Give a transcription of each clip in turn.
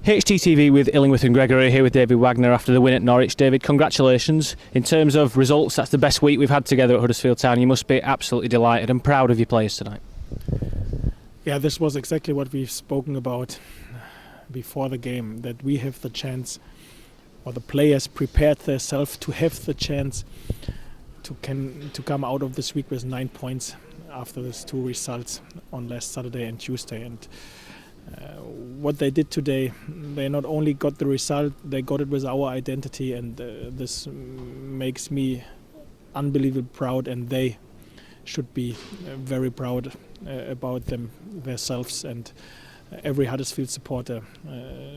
HTTV with Illingworth and Gregory here with David Wagner after the win at Norwich. David, congratulations. In terms of results, that's the best week we've had together at Huddersfield Town. You must be absolutely delighted and proud of your players tonight. Yeah, this was exactly what we've spoken about before the game, that we have the chance, or the players prepared themselves to have the chance to come out of this week with 9 points after these two results on last Saturday and Tuesday. And what they did today, they not only got the result, they got it with our identity, and this makes me unbelievably proud, and they should be very proud about themselves, and every Huddersfield supporter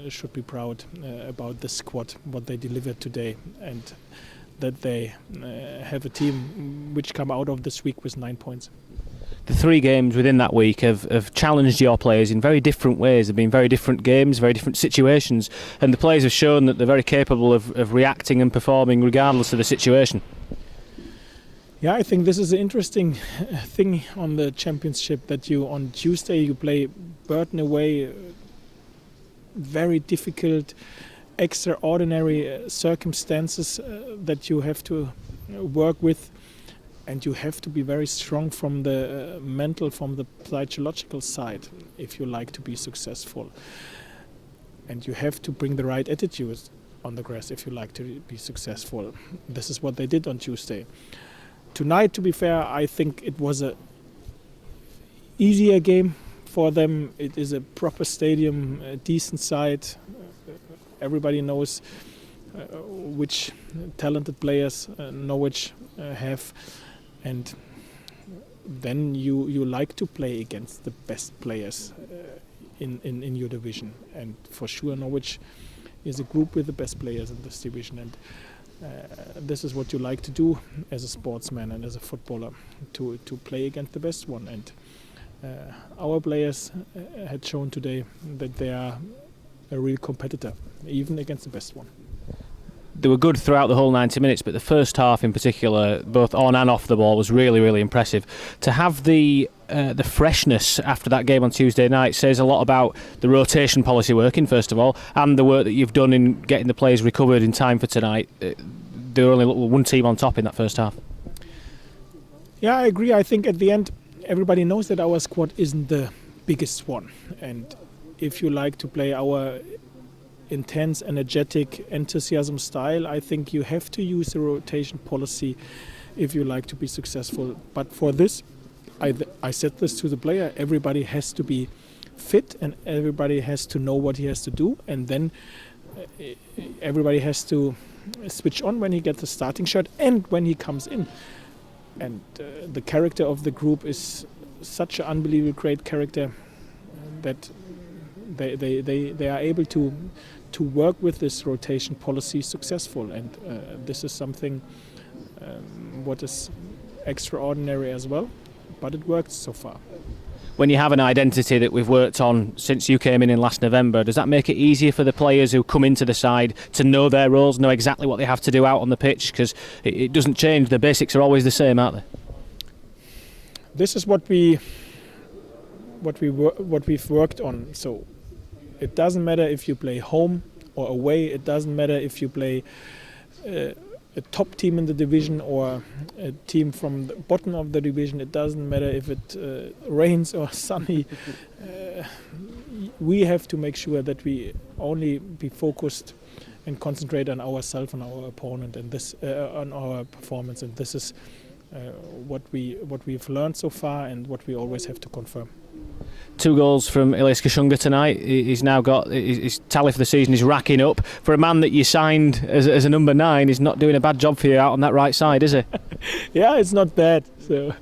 should be proud about the squad, what they delivered today, and that they have a team which come out of this week with 9 points. The 3 games within that week have challenged your players in very different ways. They've been very different games, very different situations, and the players have shown that they're very capable of reacting and performing regardless of the situation. Yeah, I think this is an interesting thing on the championship, that on Tuesday you play Burton away, very difficult, extraordinary circumstances that you have to work with. And you have to be very strong from the mental, from the psychological side if you like to be successful. And you have to bring the right attitude on the grass if you like to be successful. This is what they did on Tuesday. Tonight, to be fair, I think it was a easier game for them. It is a proper stadium, a decent side. Everybody knows which talented players Norwich have. And then you like to play against the best players in your division. And for sure Norwich is a group with the best players in this division. And this is what you like to do as a sportsman and as a footballer, to play against the best one. And our players had shown today that they are a real competitor, even against the best one. They were good throughout the whole 90 minutes, but the first half in particular, both on and off the ball, was really, really impressive. To have the freshness after that game on Tuesday night says a lot about the rotation policy working, first of all, and the work that you've done in getting the players recovered in time for tonight. There were only one team on top in that first half. Yeah, I agree. I think at the end, everybody knows that our squad isn't the biggest one. And if you like to play our intense, energetic, enthusiasm style, I think you have to use the rotation policy if you like to be successful. But for this, I said this to the player, everybody has to be fit and everybody has to know what he has to do, and then everybody has to switch on when he gets the starting shot and when he comes in. And the character of the group is such an unbelievably great character that they are able to work with this rotation policy successful, and this is something what is extraordinary as well, but it worked so far. When you have an identity that we've worked on since you came in last November, does that make it easier for the players who come into the side to know their roles, know exactly what they have to do out on the pitch? Because it doesn't change, the basics are always the same, aren't they? This is what we've worked on. So it doesn't matter if you play home or away. It doesn't matter if you play a top team in the division or a team from the bottom of the division. It doesn't matter if it rains or sunny. We have to make sure that we only be focused and concentrate on ourselves, on our opponent, and this on our performance. And this is what we've learned so far, and what we always have to confirm. 2 goals from Kunga tonight. He's now got his tally for the season is racking up. For a man that you signed as a number 9, he's not doing a bad job for you out on that right side, is he? Yeah, it's not bad. So,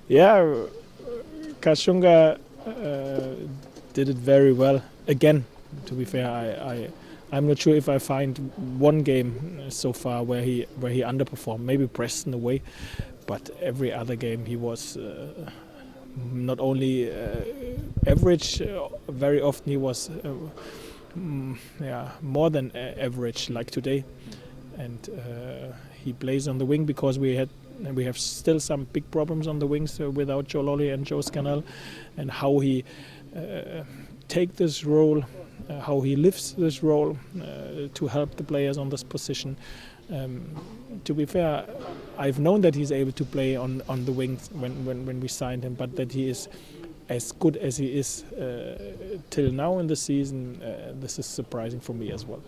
yeah, Kunga did it very well. Again, to be fair, I'm not sure if I find one game so far where he underperformed. Maybe Preston away, but every other game he was not only average, very often he was more than average, like today. And he plays on the wing because we have still some big problems on the wings without Joe Lolly and Joe Scannell, and how he take this role, how he lives this role to help the players on this position. To be fair, I've known that he's able to play on the wings when we signed him, but that he is as good as he is till now in the season, this is surprising for me as well.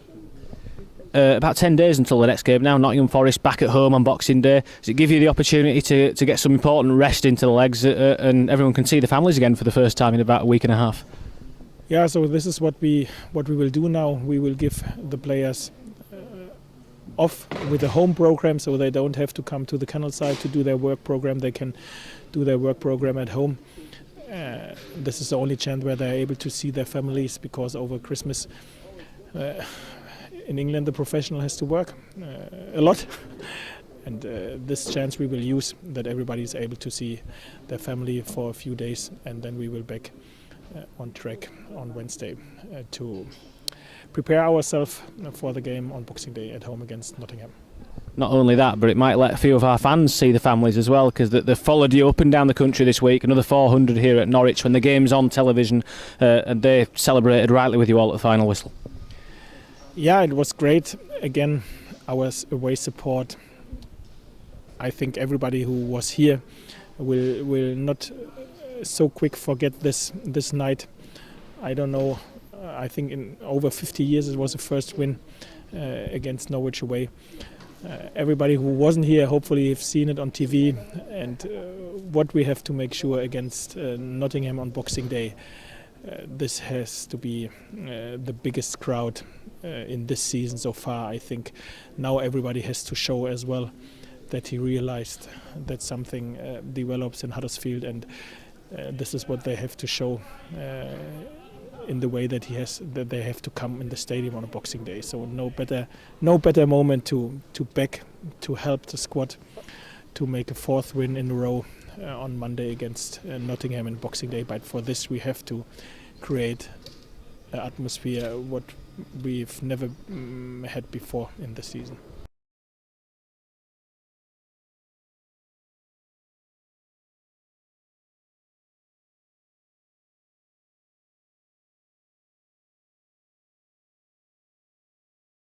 About 10 days until the next game now. Nottingham Forest back at home on Boxing Day. Does it give you the opportunity to get some important rest into the legs and everyone can see the families again for the first time in about a week and a half? Yeah, so this is what we will do now. We will give the players off with a home program, so they don't have to come to the Canal side to do their work program. They can do their work program at home. This is the only chance where they're able to see their families, because over Christmas in England the professional has to work a lot. And this chance we will use, that everybody is able to see their family for a few days, and then we will back on track on Wednesday to prepare ourselves for the game on Boxing Day at home against Nottingham. Not only that, but it might let a few of our fans see the families as well, because they followed you up and down the country this week. Another 400 here at Norwich when the game's on television, and they celebrated rightly with you all at the final whistle. Yeah, it was great. Again, our away support. I think everybody who was here will not so quick forget this night. I don't know. I think in over 50 years it was the first win against Norwich away. Everybody who wasn't here hopefully have seen it on TV, and what we have to make sure against Nottingham on Boxing Day. This has to be the biggest crowd in this season so far. I think now everybody has to show as well that he realized that something develops in Huddersfield, and this is what they have to show in the way that they have to come in the stadium on a Boxing Day. So no better moment to back, to help the squad to make a fourth win in a row on Monday against Nottingham in Boxing Day. But for this we have to create an atmosphere what we've never had before in the season.